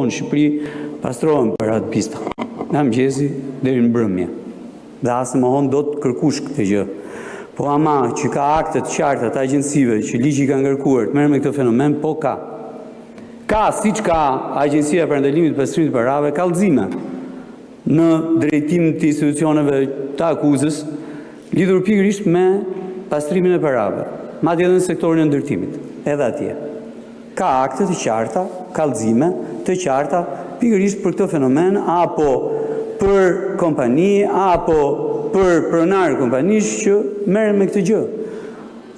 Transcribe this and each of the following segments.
në Shqipëri pastrohen për atë pista. Nga mëngjesi deri në mbrëmje. Dhe asë mohon do të kërkush këtë gjë. Po ama që ka akte të qarta të agjencive që ligji ka ngarkuar të merr me këtë fenomen, po ka. Ka, siç ka Agjencia për Ndalimit të Pastrimit të Parave, kallëzime në drejtim të institucioneve të akuzës lidhur pikërisht me pastrimin e parave, madje edhe në sektorin e ndërtimit, edhe atje. Ka akte të qarta, kallëzime të qarta pikërisht për këtë fenomen, apo për kompani, apo për pronar kompanish që merren me këtë gjë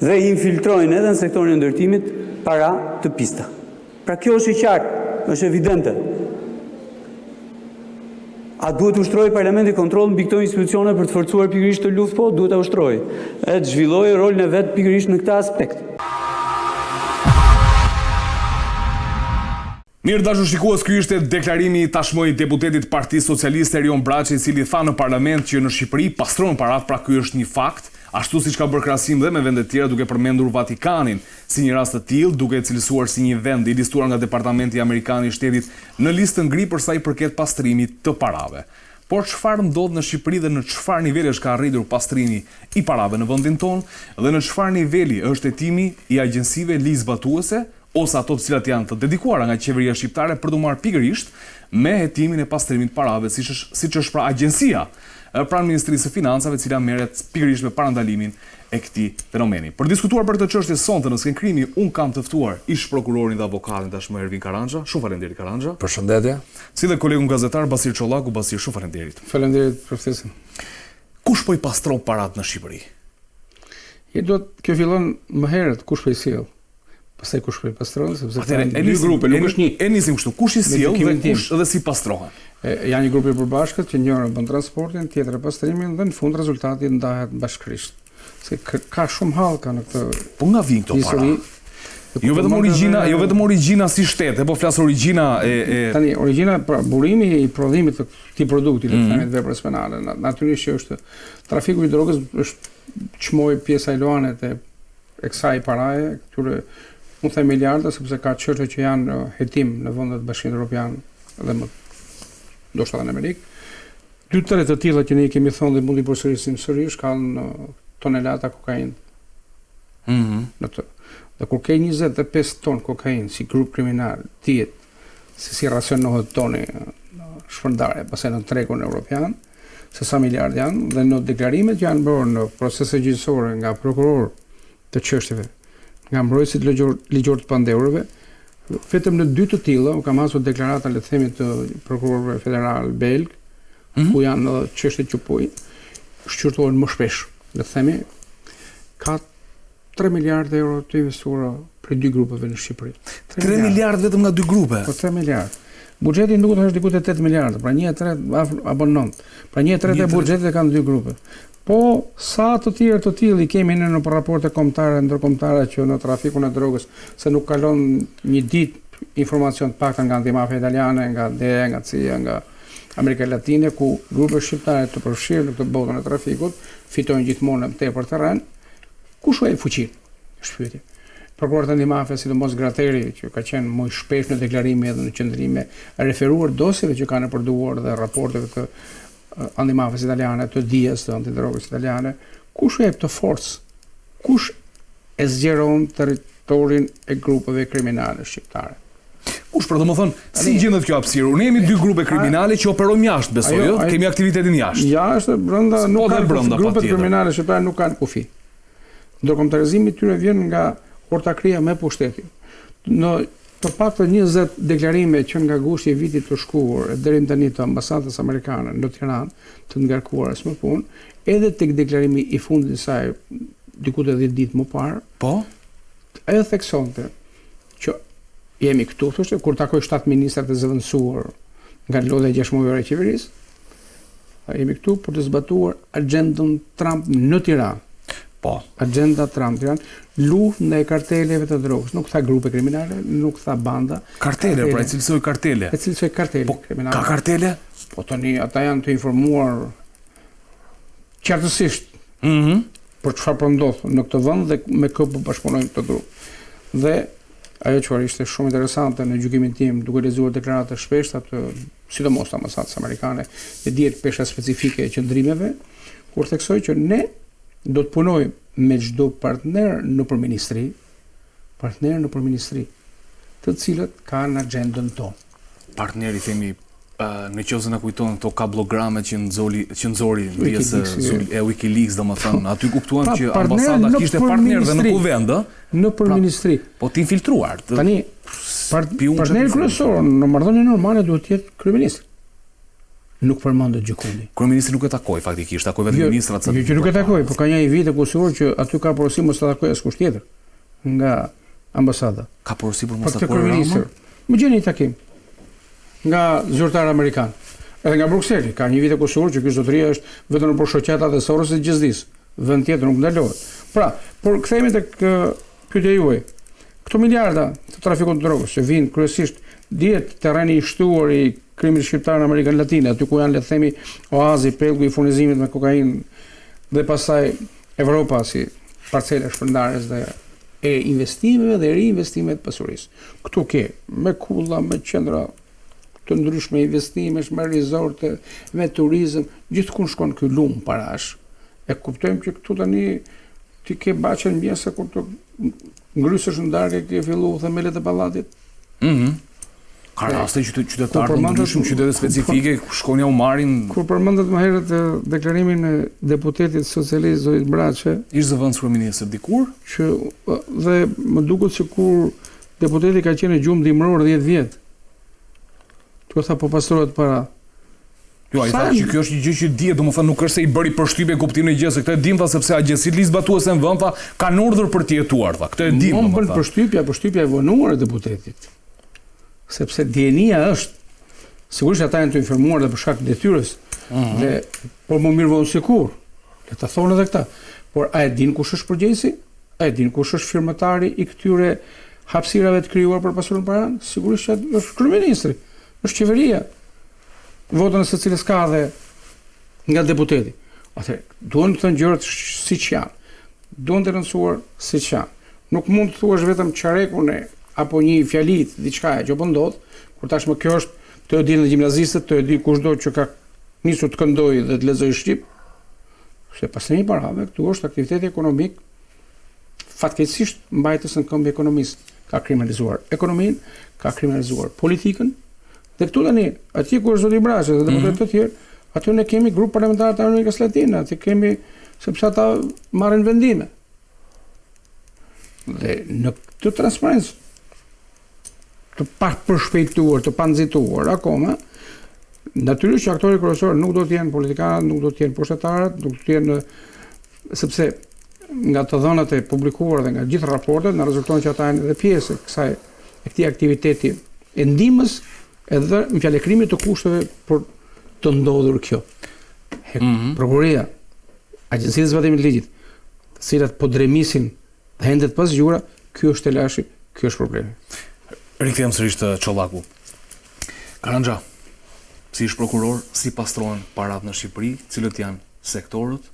dhe infiltrojnë edhe në sektorin e ndërtimit para të pista. Pra kjo është e qartë, është evidente. A duhet të ushtrojë Parlamenti kontroll mbi këto institucione për të forcuar pikërisht të luftë? Po, duhet ta ushtrojë. E të zhvillojë rolin e vet pikërisht në këtë aspekt. Mirë dashur shikues, ky ishte deklarimi tashmë i deputetit Partisë Socialiste Erion Braçi, i cili tha në parlament që në Shqipëri pastrohen parat, pra ky është një fakt, ashtu siç ka bërë krahasim dhe me vende të tjera, duke përmendur Vatikanin si një rast të tillë, duke e cilësuar si një vend i listuar nga Departamenti Amerikan i Shtetit në listë ngri për sa i përket pastrimit të parave. Por çfarë ndodh në Shqipëri dhe në çfarë nivelesh ka arritur pastrimi i parave në vendin tonë dhe në çfarë niveli është hetimi i agjencive ligjzbatuese ose ato të cilat janë të dedikuara nga qeveria shqiptare për të marrë pikërisht me hetimin e pastrimit parave, siç është pra agjencia pranë Ministrisë së Financave, e cila merret pikërisht me parandalimin e këtij fenomeni. Për diskutuar për këtë çështje sonte në Skenkrimi, un kam të ftuar ish prokurorin dhe avokatin tashmë Ervin Karranxha. Shumë faleminderit Karranxha. Përshëndetje. Si dhe kolegun gazetar Basir Çollaku. Basir, shumë faleminderit. Faleminderit për ftesën. Kush po i pastron parat në Shqipëri? Kjo fillon më herët, kush po i sjell. Pastaj kush po i pastron, sepse janë dy grupe, nuk është një. E nisim kështu, kush i sjell dhe kush dhe si pastrohen? Janë një grup i përbashkët që njëri bën transportin, tjetri pastrimin dhe në fund rezultati ndahet bashkërisht. Se ka shumë hallka në këtë. Po nga vijnë këto para? Jo vetëm origjina si shtet, po flas origjina e tani origjina pra burimi i prodhimit të këtij produkti, le të themi veprës penale. Natyrisht që është trafiku i drogës, është çmoj pjesa e luanet e kësaj paraje, këtyre mund të them miliarda, sepse ka çështje që janë hetim në vendet Bashkimit Evropian dhe më ndoshta në Amerikë. 2-3 të tilla që ne i kemi thonë dhe mund i përsërisim sërish kanë tonelata kokainë. Në të. Dhe kur ke 25 ton kokainë si grup kriminal, dihet si racionohet toni shpërndarje pastaj në tregun evropian, se sa miliard janë, dhe në deklarimet që janë bërë në procese gjyqësore nga prokuror të çështjeve, nga mbrojtësit ligjor të pandehurëve, vetëm në 2 të tilla u ka hasur deklarata, le të themi, të prokurorëve federal belg, ku janë çështje qupuj, shqyrtohen më shpesh, le të themi, ka 3 miliardë euro të investuara për 2 grupeve në Shqipëri. 3 miliardë vetëm nga 2 grupe? Po 3 miliardë. Buxheti duket është diku te 8 miliardë, pra 1/3 apo 9. Pra 1/3 e buxhetit e kanë 2 grupe. Po sa të tjerë të tillë i kemi në raporte kombëtare, ndërkombëtare që në trafikun e drogës, se nuk kalon një ditë informacion të paktën nga antimafia italiane, nga DE, nga CIA, nga Amerika Latine, ku grupe shqiptare të përfshirë në këtë botën e trafikut fitojnë gjithmonë në tepër terren. Kush e fuqin? Është pyetje. Prokurorët antimafia, sidomos Grateri, që ka qenë më shpesh në deklarime edhe në qendrime, referuar dosjeve që kanë përduar dhe raporteve të antimafisë italiane, të dijes të antidrogës italiane, kush e jep të forcë? Kush e zgjeron territorin e grupeve kriminale shqiptare? Kush, për domethënë, si gjendet kjo hapësirë? Ne jemi 2 grupe kriminale që operojmë jashtë, besoj, jo? Kemi aktivitetin jashtë. Jashtë, brenda nuk kanë grupet kriminale shqiptare nuk kanë kufi. Ndërkombëtarizimi i tyre vjen nga ortakria me pushtetin. Në të paktën 20 deklarime që nga gushti i vitit të shkuar deri tani të ambasadës amerikane në Tiranë, të ngarkuara më punë, edhe tek deklarimi i fundit i saj diku te 10 ditë më parë, po ajo theksonte që jemi këtu, thoshte, kur takoj 7 ministrat e zëvendësuar nga lodha 6 muajore e qeverisë, jemi këtu për të zbatuar agendën Trump në Tiranë. Po. Agenda Trump Tiranë, luftë ndaj karteleve të drogës, nuk tha grupe kriminale, nuk tha banda. Kartele, pra e cilësoj kartele. E cilësoj kartele kriminale. Ka kartele? Po tani ata janë të informuar qartësisht për çfarë po ndodh në këtë vend dhe me kë po bashkëpunojmë këtë grup. Dhe ajo që ishte shumë interesante në gjykimin tim, duke lexuar deklarata shpeshta të sidomos të ambasadës amerikane, dhe dihet pesha specifike e qëndrimeve, kur theksoj që ne do të punojmë me çdo partner nëpër ministri, të cilët kanë agjendën tonë. Partneri themi në qoftë se na kujton këto kablogramet që nxori e WikiLeaks, domethënë, aty kuptuam që ambasada kishte partner dhe në kuvend, nëpër ministri. Po të infiltruar. Tani partneri kryesor në marrëdhënie normale duhet të jetë kryeministri. Nuk përmendet gjykoni. Kryeministri nuk e takoi faktikisht, takoi vetëm ministrat. Jo, që nuk e takoi, por ka një vit e kusur që aty ka porosi mos ta takojë askush tjetër nga ambasada. Ka porosi për mos ta takojë kryeministri. Më gjeni një takim nga zyrtar amerikan. Edhe nga Brukseli, ka një vit e kusur që ky zotëria është vetëm për shoqata dhe Soros e Gjezdis. Vend tjetër nuk ndalohet. Pra, por kthehemi tek pyetja juaj. Këto miliarda të trafikut të drogës që vijnë kryesisht dihet terreni i shtuar i krimit shqiptar në Amerikën Latine, aty ku janë le të themi oazi, pellgu i furnizimit me kokainë dhe pastaj Evropa si parcela shpërndarës dhe e investimeve dhe reinvestimeve të pasurisë. Këtu ke me kulla, me qendra të ndryshme investimesh, me rizorte, me turizëm, gjithkund shkon ky lum parash. E kuptojmë që këtu tani ti ke baçën mbi se kur të ngrysësh në darkë ke filluar themelet e pallatit. Ka raste qytetarë të ndryshëm, qytete specifike, shkonja u marrin. Kur përmendet më herët deklarimin e deputetit socialist Zoit Braçe, ishte zëvendës kryeministër dikur, që dhe më duket se kur deputeti ka qenë gjumë dimror 10 vjet. Tu tha po pastrohet para. Jo, ai tha që kjo është një gjë që dihet, domethënë nuk është se i bëri përshtypje kuptimin e gjës, se këtë e dim tha sepse agjencitë ligjbatuese në vend tha kanë urdhër për të jetuar tha. Këtë e dim. Nuk bën përshtypja e vonuar e deputetit. Sepse dienia është sigurisht ata janë të informuar dhe për shkak të detyrës. Dhe por më mirë vonë se kur. Le ta thonë edhe këtë. Por a e din kush është përgjegjësi? A e din kush është firmatari i këtyre hapësirave të krijuar për pasurinë paranë? Sigurisht që është kryeministri. Është qeveria, votën e së cilës ka dhe nga deputeti. Atëherë, duhen të thënë gjërat siç janë. Duhen të rëndësuar siç janë. Nuk mund të thuash vetëm çarekun apo një fjalit, diçka që po ndodh, kur tashmë kjo është të e dinë gjimnazistët, të e di kushdo që ka nisur të këndojë dhe të lexojë shqip. Se pas një parave, këtu është aktiviteti ekonomik fatkeqësisht mbajtës në këmbë ekonomisë. Ka kriminalizuar ekonominë, ka kriminalizuar politikën. Dhe këtu tani, atje ku është zoti Braçe dhe deputetë të tjerë, aty ne kemi grup parlamentar të Amerikës Latine, aty kemi sepse ata marrin vendime. Dhe në këtë transparencë të përshpejtuar, të panxituar akoma, natyrisht që aktorët kryesorë nuk do të jenë politikanët, nuk do të jenë pushtetarët, nuk do të jenë sepse nga të dhënat e publikuar dhe nga gjithë raportet na rezulton që ata janë edhe pjesë e këtij aktiviteti e ndihmës edhe në fjallëkrimit të kushteve për të ndodhur kjo. Prokuroria, Agjencia e Zbatimit të Ligjit, të cilat po dremisin dhe hendet pas gjura, ky është telashi, ky është problemi. Rikthehem sërish të Çollaku. Karanxha, si ish prokuror, si pastrohen parat në Shqipëri, cilët janë sektorët,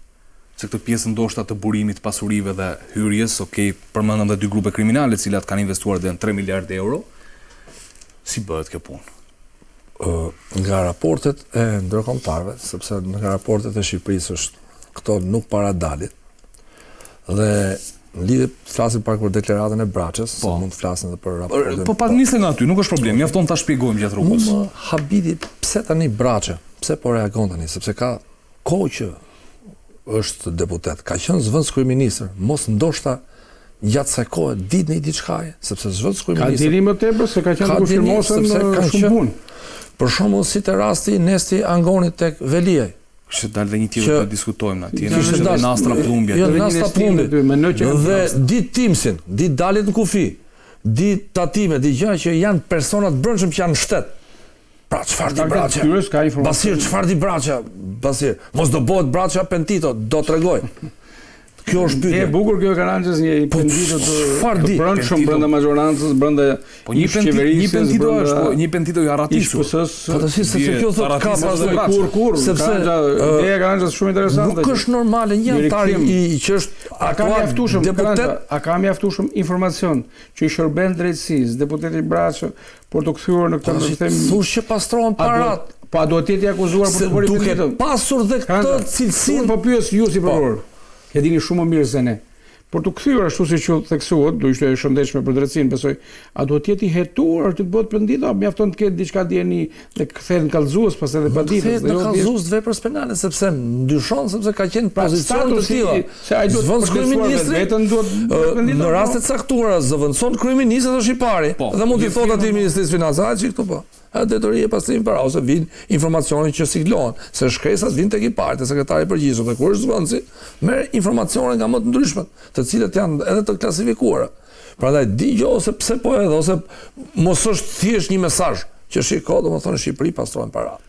se këtë pjesë ndoshta të burimit të pasurive dhe hyrjes, përmendëm dhe 2 grupe kriminale të cilat kanë investuar dhe në 3 miliardë euro. Si bëhet kjo punë? Nga raportet e ndërkombëtarëve, sepse nga raportet e Shqipërisë është këto nuk paradalin. Dhe në lidhje flasim pak për deklaratën e Braçës, se mund të flasim edhe për raportin. Po pa nisë nga aty, nuk është problem, mjafton ta shpjegojmë gjatë rrugës. Habiti, pse tani Braçë? Pse po reagon tani? Sepse ka kohë që është deputet, ka qenë zëvendës kryeministër, mos ndoshta gjatë kësaj kohe ditë një diçkaje, sepse zëvendës kryeministër. Ka dini më tepër se ka qenë konfirmosën shumë punë. Për shembull, si te rasti Nesti Angonit tek Veliaj. Kishte dalë dhe një tjetër të diskutojmë atje. Kishte Nastra Plumbja. Jo, Nastra Plumbja. Dhe ditë Timsin, ditë dalit në kufi, ditë tatime, ditë gjëra që janë persona të brendshëm që janë në shtet. Pra çfarë di Braçja? Basir, çfarë di Braçja? Basir, mos do bëhet Braçja pentito, do t'rregoj. Kjo është pyetje. E bukur kjo Karançës një penditur të brendshëm brenda majorancës, brenda një penditur është, po një penditur i arratisur. Po tash se kjo thotë ka pasur kur, sepse ideja Karançës shumë interesante. Nuk është normale një antar i që është a ka mjaftueshëm informacion që i shërben drejtësisë, deputeti Braçë për të kthyer në këtë sistem. Thush që pastrohen parat. Pa duhet të jetë akuzuar për të bërë duke pasur dhe këtë cilësinë. Po pyes ju si prokuror. E dini shumë më mirë se ne. Por të kthyer ashtu siç u theksuat, do ishte e shëndetshme për drejtësinë, besoj. A duhet të jetë i hetuar të bëhet penditur, mjafton të ketë diçka dieni dhe kthehet në kallëzues pas edhe paditës. Në kallëzues të veprës penale sepse ndryshon sepse ka qenë pozicion të tilla. Se ai duhet të kryeministri vetëm duhet penditur. Në raste të caktuara zëvendëson kryeministri është i pari dhe mund t'i thotë atij ministrisë financave që këtu po. Detorie pastrimi para ose vin informacione që siklohen, se shkresat vin tek i parë, sekretari i përgjithshëm, dhe kur është zvendësi, merr informacione nga më të ndryshmet, të cilët janë edhe të klasifikuara. Prandaj digjo ose pse po edhe ose mos është thjesht një mesazh që shiko, domethënë në Shqipëri pastrohen para.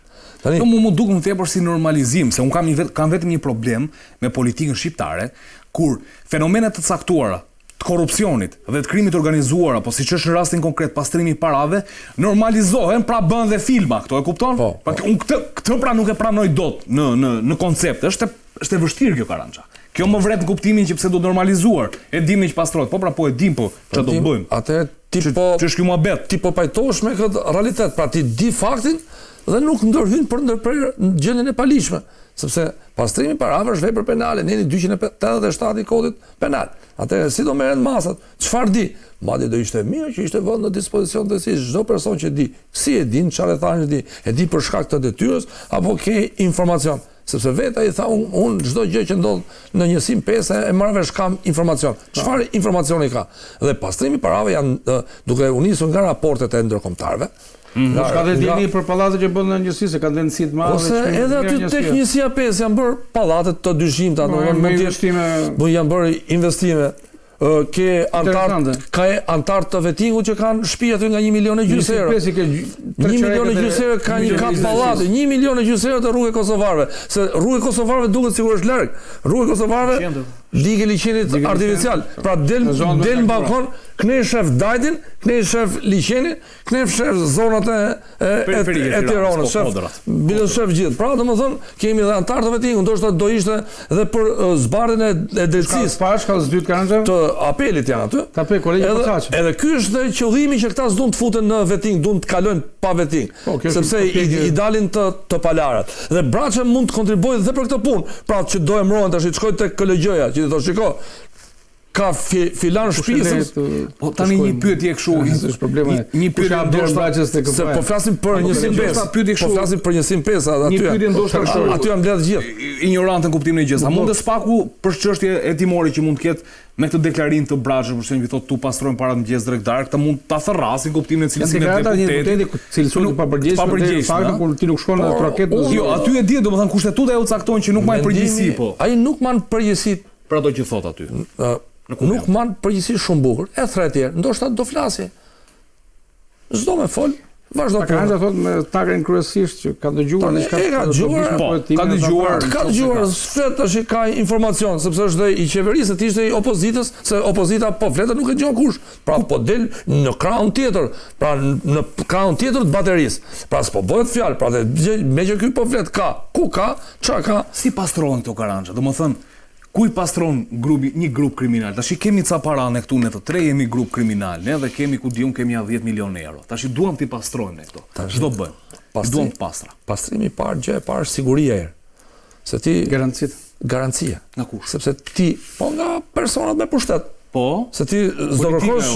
Tani mu duk më tepër si normalizim, se un kam vetëm një problem me politikën shqiptare, kur fenomenet të caktuara të korrupsionit dhe të krimit organizuar, apo siç është në rastin konkret pastrimi i parave, normalizohen, pra bën dhe filma, këto e kupton? Po. Unë këtë pra nuk e pranoj dot në koncept. Është e vështirë kjo Karança. Kjo më vret në kuptimin që pse do normalizuar. E dimë që pastrohet, po pra po e dim, po çfarë do bëjmë? Atëherë ti po ti po pajtohesh me këtë realitet, pra ti di faktin dhe nuk ndërhyn për ndërprerje në gjendjen e paligjshme, sepse pastrimi i parave është vepër penale, neni 287 i kodit penal. Atëherë si do merren masat? Çfarë di? Madje do ishte mirë që ishte vënë në dispozicion të çdo person që di, si e din, çfarë thanë e di për shkak të detyrës apo ke informacion. Sepse vetë ai tha unë çdo gjë që ndodh në një sim 5 e marr vesh kam informacion. Çfarë informacioni ka? Dhe pastrimi i parave janë duke u nisur nga raportet e ndërkombëtarëve. Ka dhe dini për pallatet që bën në njësi, se ka dhënësi të madhe. Ose edhe aty tek njësia 5 janë bërë pallatet të dyshimta, domethënë janë bërë investime. Ka antar të vetingut që kanë shtëpi aty nga 1,5 milion euro. 1 milion euro ka një kap pallati, 1 milion euro të rrugë kosovarëve. Se rrugë kosovarëve duket sikur është larg. Rrugë kosovarëve ligë liçenit artificial. Pra del në balkon, kne shef Dajtin, kne shef liçenin, kne shef zonat e Tiranës, shef gjithë. Pra domethënë kemi edhe antar të vetingut, ndoshta do ishte edhe për zbardhjen e drejtësisë. Ka zbyt Karança? Të apelit janë aty. Ta pe kolegji Poçaçi. Edhe ky është qëllimi që këta s'duan të futen në veting, duan të kalojnë pa veting. Sepse i dalin të palarat. Dhe Braçë mund të kontribuojë edhe për këtë punë. Pra që do emërohen tash, shkojnë tek KLG-ja, që i thotë shiko, ka filan shtëpisë. Po tani një pyetje kështu, një pyetje ndoshta se po flasim për një sim 5. Po flasim për një sim 5 aty. Një pyetje ndoshta kështu. Aty janë mbledh gjithë. Ignorant në kuptimin e gjës. A mund të spaku për çështje hetimore që mund të ketë me këtë deklarim të Braçës, për shembull, thotë tu pastrojmë parat mëngjes drektar, këtë mund ta therrasin kuptimin e cilësinë e deputetit. Cilësinë pa përgjegjësi, fakti kur ti nuk shkon në troket. Jo, aty e di, domethënë kushtetuta e u cakton që nuk marr përgjegjësi, po. Ai nuk marr përgjegjësi për ato që thot aty. Nuk marr përgjegjësi shumë bukur. E thret tjerë, ndoshta do flasë. S'do më fol. Vazhdo punën. Karança thotë me takën kryesisht që ka dëgjuar diçka. Ka dëgjuar, flet tash ka informacion, sepse është dhe i qeverisë, ishte i opozitës, se opozita po fletë nuk e dëgjon kush. Pra po del në krahun tjetër, pra në krahun tjetër të baterisë. Pra s'po bëhet fjalë, pra me që ky po flet ku ka, çka ka. Si pastrohen këto Karança? Domethënë ku i pastron një grup kriminal? Tash kemi ca para ne këtu ne të tre jemi grup kriminal, ne dhe kemi ku diun kemi 10 milionë euro. Tash duam ti pastrojmë ne këto. Ç'do bëjmë? Duam të pastra. Pastrimi i parë, gjë e parë siguria e. Se ti garancia. Nga kush? Sepse ti po nga personat me pushtet. Po. Se ti s'do kërkosh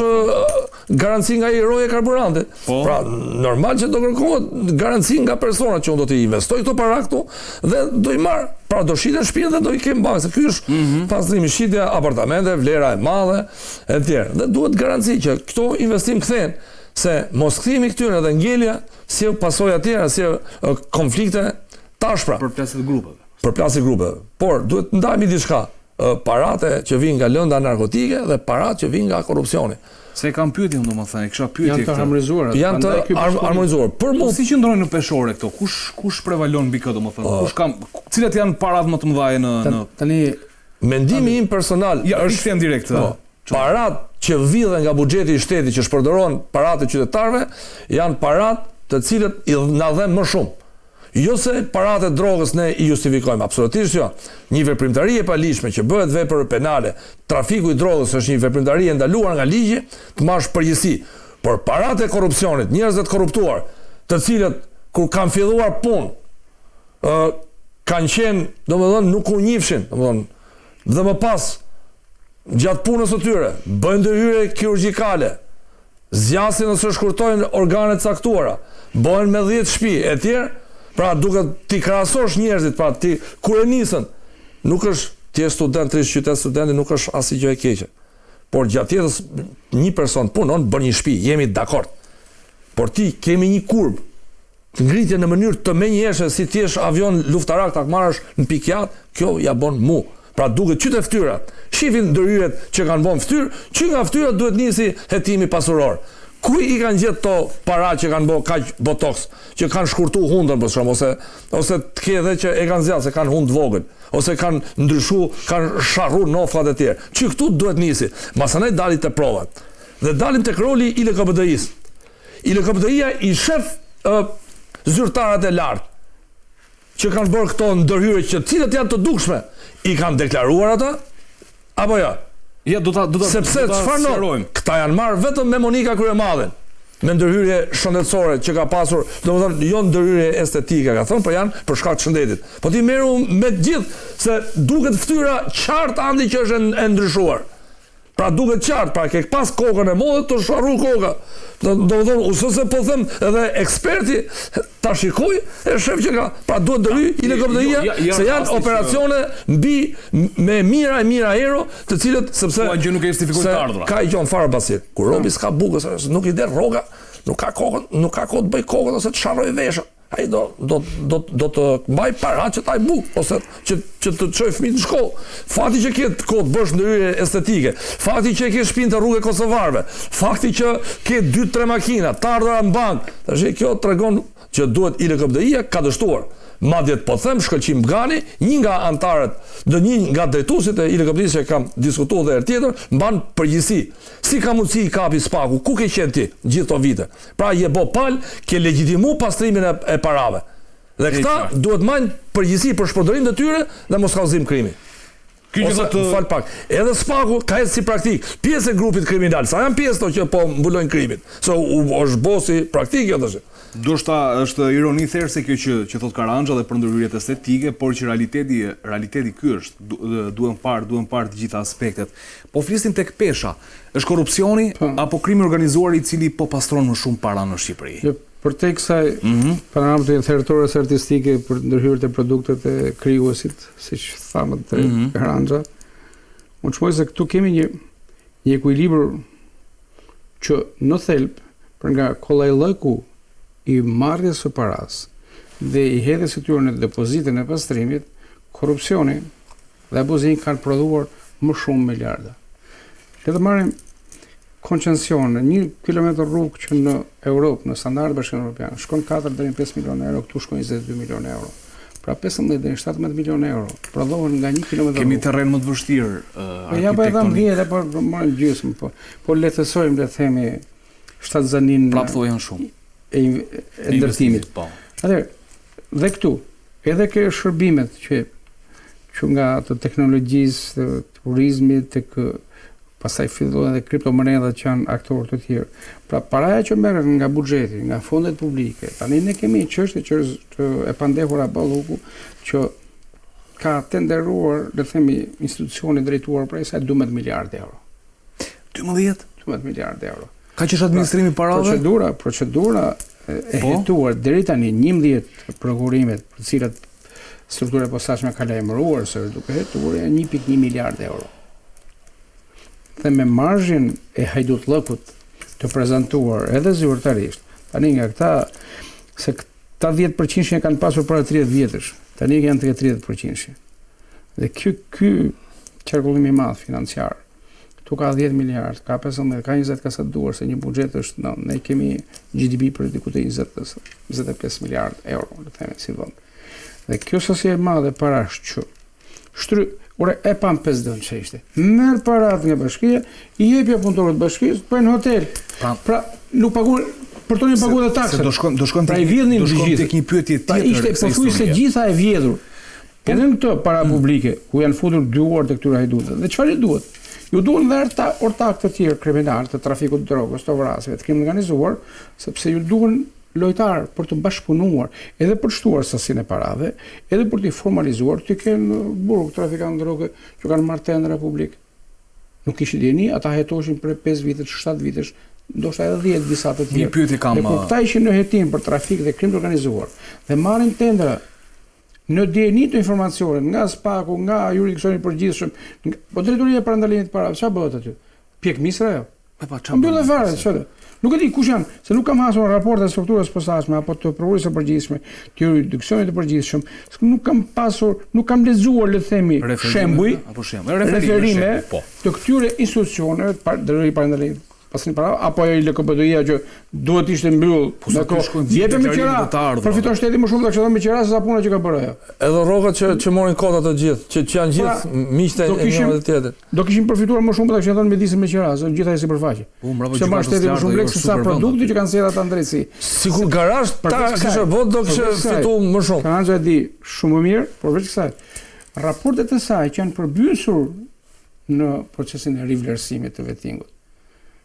garanci nga i roje karburantit. Pra normal që do kërkohet garanci nga persona që unë do t'i investoj këto para këtu dhe do i marr. Pra do shiten shtëpinë dhe do i kem bankë. Se ky është pastrimi, shitja apartamente, vlera e madhe e tjerë. Dhe duhet garanci që këto investim kthehen. Se mos kthimi këtyre dhe ngjelja si pasojë tjera, si konflikte tashpra. Për plasë të grupeve. Për plasë të grupeve. Por duhet ndajmë diçka. Parate që vinë nga lënda narkotike dhe paratë që vinë nga korrupsioni. Se kam pyetje domethënë, kisha pyetje këto. Janë të harmonizuara. Janë të harmonizuar. Për mua si qëndrojnë në peshore këto? Kush prevalon mbi këto domethënë? Cilat janë paratë më të mëdha në tani Mendimi im personal është direkt. Parat që vidhen nga buxheti i shtetit që shpërdoron paratë e qytetarëve janë paratë të cilët na dhen më shumë. Jo se paratë e drogës ne i justifikojmë, absolutisht jo. Një veprimtari e paligjshme që bëhet vepër penale, trafiku i drogës është një veprimtari e ndaluar nga ligji, të marrësh përgjegjësi. Por paratë e korrupsionit, njerëz të korruptuar, të cilët kur kanë filluar punë, kanë qenë, domethënë nuk u njihshin, domethënë dhe më pas gjatë punës së tyre, bëjnë ndërhyrje kirurgjikale, zgjasin ose shkurtojnë organet caktuara, bëhen me 10 shtëpi e tjerë. Pra duke ti krahasosh njerëzit, pra ti kur e nisën, nuk është ti je student, 30 qytet studenti, nuk është asgjë e keqe. Por gjatë jetës një person punon, bën një shtëpi, jemi dakord. Por ti kemi një kurb të ngritje në mënyrë të menjëhershme si ti je avion luftarak ta marrësh në pikjat, kjo ja bën mu. Pra duke qytë fytyrat, shifin ndërhyrjet që kanë bën fytyrë, që nga fytyrat duhet nisi hetimi pasuror. Ku i kanë gjetë to para që kanë bërë kaq botox, që kanë shkurtu hundën për shkak ose të ke edhe që e kanë zgjatur se kanë hund vogël, ose kanë ndryshuar, kanë sharrur nofrat e tjerë. Që këtu duhet nisi. Masanaj dalim te provat. Dhe dalim tek roli i LKBDI-s. LKBDI-ja i shef zyrtarat e lartë që kanë bërë këto ndërhyrje që cilat janë të dukshme, i kanë deklaruar ata apo jo? Ja, sepse çfarë nërojmë? Këta janë marrë vetëm me Monika Kryemadhen, me ndërhyrje shëndetësore që ka pasur, domethënë jo ndërhyrje estetike ka thënë, por janë për shkak të shëndetit. Po ti merru me të gjithë se duket fytyra qartë andi që është e ndryshuar. Pra duket qartë, pra ke pas kokën e modit të sharrur koka. Domethënë, ose po them edhe eksperti ta shikoj e shef që ka, pra duhet ndërhy i LKBDI-ja se janë operacione mbi me mira euro, të cilët sepse gjë nuk e justifikon të ardhurat. Ka gjën fare basit. Kur robi s'ka bukës, nuk i der rroga, nuk ka kohë të bëj kokën ose të sharroj veshën. Ai do të mbaj para që ta i buk, ose që të çoj fëmijët në shkollë. Fakti që ke kohë të bësh ndërhyrje estetike, fakti që ke shtëpinë të rrugë kosovarëve, fakti që ke 2-3 makina, të ardhura në bankë, tash kjo tregon që duhet i LKBDI-ja ka dështuar. Madje po them Shkëlqim Bgani, një nga antarët, një nga drejtuesit e LKBDI-s që kam diskutuar edhe herë tjetër, mban përgjegjësi. Si ka mundësi i kapi spaku? Ku ke qenë ti gjithë këto vite? Pra je bo pal, ke legjitimu pastrimin e parave. Dhe këta duhet marrin përgjegjësi për shpërdorim të tyre dhe mos kallëzim krimi. Fal pak. Edhe spaku ka si praktik pjesë e grupit kriminal. Sa janë pjesë to që po mbulojnë krimin. Se është bosi praktik jo tash. Ndoshta është ironi therrse kjo që thot Karangja dhe për ndërhyrjet estetike, por që realiteti ky është, duhen parë të gjitha aspektet. Po flisim tek pesha. Është korrupsioni apo krimi organizuar i cili po pastron më shumë para në Shqipëri? Jo, për tek kësaj panoramat e territorës artistike për ndërhyrjet e produktet e krijuesit, siç thamë te Karangja, unë shpresoj se këtu kemi një ekuilibër që në thelb për nga kollajllëku i marrjes së paras dhe i hedhjes së tyre në depozitën e pastrimit, korrupsioni dhe abuzimi kanë prodhuar më shumë miliarda. Le të marrim koncesion, 1 kilometër rrugë që në Europë, në standard bashkimin evropian, shkon 4 deri në 5 milionë euro, këtu shkon 22 milionë euro. Pra 15 deri në 17 milionë euro prodhohen nga 1 kilometër. Kemi terren më të vështirë ja po edhe mbledh apo marrim gjysmë, po lehtësojmë le të themi shtatzanin. Prap thoj janë shumë. E ndërtimit. Atëherë, dhe këtu, edhe ke shërbimet që nga të teknologjisë, të turizmit, tek pastaj fillojnë edhe kriptomonedat që janë aktorë të tjerë. Pra paraja që merret nga buxheti, nga fondet publike, tani ne kemi çështje që e pandehura balluku që ka tenderuar, le të themi, institucioni drejtuar prej saj 12 miliardë euro. 12 miliardë euro. Ka qenë administrimi i parave? Procedura e hetuar deri tani 11 prokurimet, për të cilat struktura e posaçme ka lajmëruar se duke hetuar 1.1 miliardë euro. Dhe me marzhin e hajdutlëkut të prezantuar edhe zyrtarisht, tani nga këta se këta 10% kanë pasur para 30 vjetësh, tani janë tek 30%. Dhe ky qarkullim i madh financiar. Tu ka 10 miliardë, ka 15, ka 20, ka sa duar, se një buxhet është, ne kemi GDP për diku të 25 miliardë euro, le të themi si vend. Dhe kjo sasi e madhe parash që Ore, e pam 5 dënë që ishte. Merë parat nga bashkia, I jepja punëtorët bashkisë, për në hotel. Pra, nuk paguën, për to një paguën dhe taksën. Do shkon pra, I vjedhnin tek një pyetje tjetër. Pra, ishte përfuj se gjitha e vjedhur. Edhe në këto para publike, ku janë futur duar të këtyre hajdutëve. Dhe çfarë I duhet? Ju duhen dhe ortak të tjerë kriminal, të trafikut të drogës, të vrasjeve, të krimit organizuar, sepse ju duhen lojtar për të bashkëpunuar, edhe për të shtuar sasinë e parave, edhe për të formalizuar, të kenë burg trafikantë droge që kanë marrë tendera publik. Nuk kishin dieni, ata hetoshin për 5 vitesh, 7 vitesh, ndoshta edhe 10 disa të tjerë. Një pyetje kam. Dhe kur këta ishin në hetim për trafik dhe krim të organizuar, dhe marrin tendera në dieni të informacionet nga SPAK-u, nga jurisdiksioni I përgjithshëm, po drejtoria e parandalimit të parave, çfarë bëhet aty? Pjek misra jo. Mbyllë fare, çfarë? Nuk e di kush janë, se nuk kam hasur raporte të strukturës posaçme apo të prokurisë së përgjithshme, të jurisdiksionit të përgjithshëm, nuk kam pasur, nuk kam lexuar le të themi shembuj apo referime të këtyre institucioneve të parandalimit pasin para apo ai LKPD-ja që duhet ishte mbyll. Jepë me qira. Përfiton shteti më shumë taksaton me qira se sa puna që ka bërë ajo. Edhe rrogat që morin kota të gjithë, që janë gjithë miqtë e njëri të tjetrit. Do kishin përfituar më shumë taksaton me disën me qira, se gjithaj sipërfaqe. Se marr shteti më shumë lekë se sa produkti që kanë sjellë ata në drejtësi. Sikur garazh ta kishte vot do kishte fituar më shumë. Kanxha di shumë më mirë, por veç kësaj. Raportet e saj që janë përmbysur në procesin e rivlerësimit të vettingut.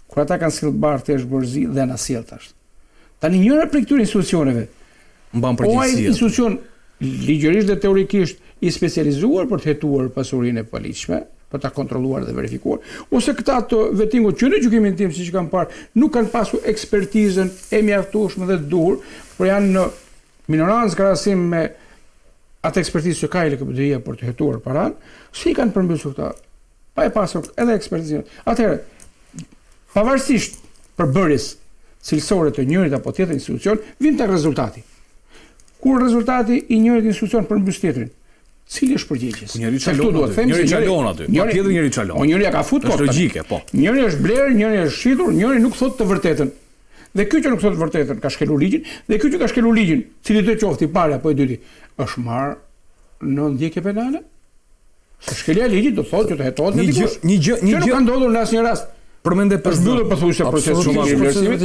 Kur ata kanë sjellë barë të Borzi dhe na sjell tash. Tani njëra prej këtyre institucioneve mban përgjegjësi. O institucion ligjërisht dhe teorikisht I specializuar për të hetuar pasurinë e paligjshme, për ta kontrolluar dhe verifikuar, ose këta të vettingut që në gjykimin tim siç kanë parë, nuk kanë pasur ekspertizën e mjaftueshme dhe të duhur, por janë në minorancë krahasim me atë ekspertizë që ka LKPD-ja për të hetuar paran, si kanë përmbysur këta? Pa e pasur edhe ekspertizën. Atëherë pavarësisht përbërjes cilësore të njërit apo tjetër institucion, vjen tek rezultati. Kur rezultati I njërit institucion përmbys tjetrin, cili është përgjegjës? Njëri çalon aty. Njëri çalon aty. Tjetri njëri çalon. Njëri ja ka futur. Është logjike, po. Njëri është blerë, njëri është shitur, njëri nuk thotë të vërtetën. Dhe ky që nuk thotë të vërtetën ka shkelur ligjin, dhe ky që ka shkelur ligjin, cili do qoftë I pari apo I dyti, është marrë në ndjekje penale? Se shkelja e ligjit do thotë që të hetohet një gjë nuk ka ndodhur në asnjë rast. Përmende është mbyllur pothuajse procesi I vlerësimit.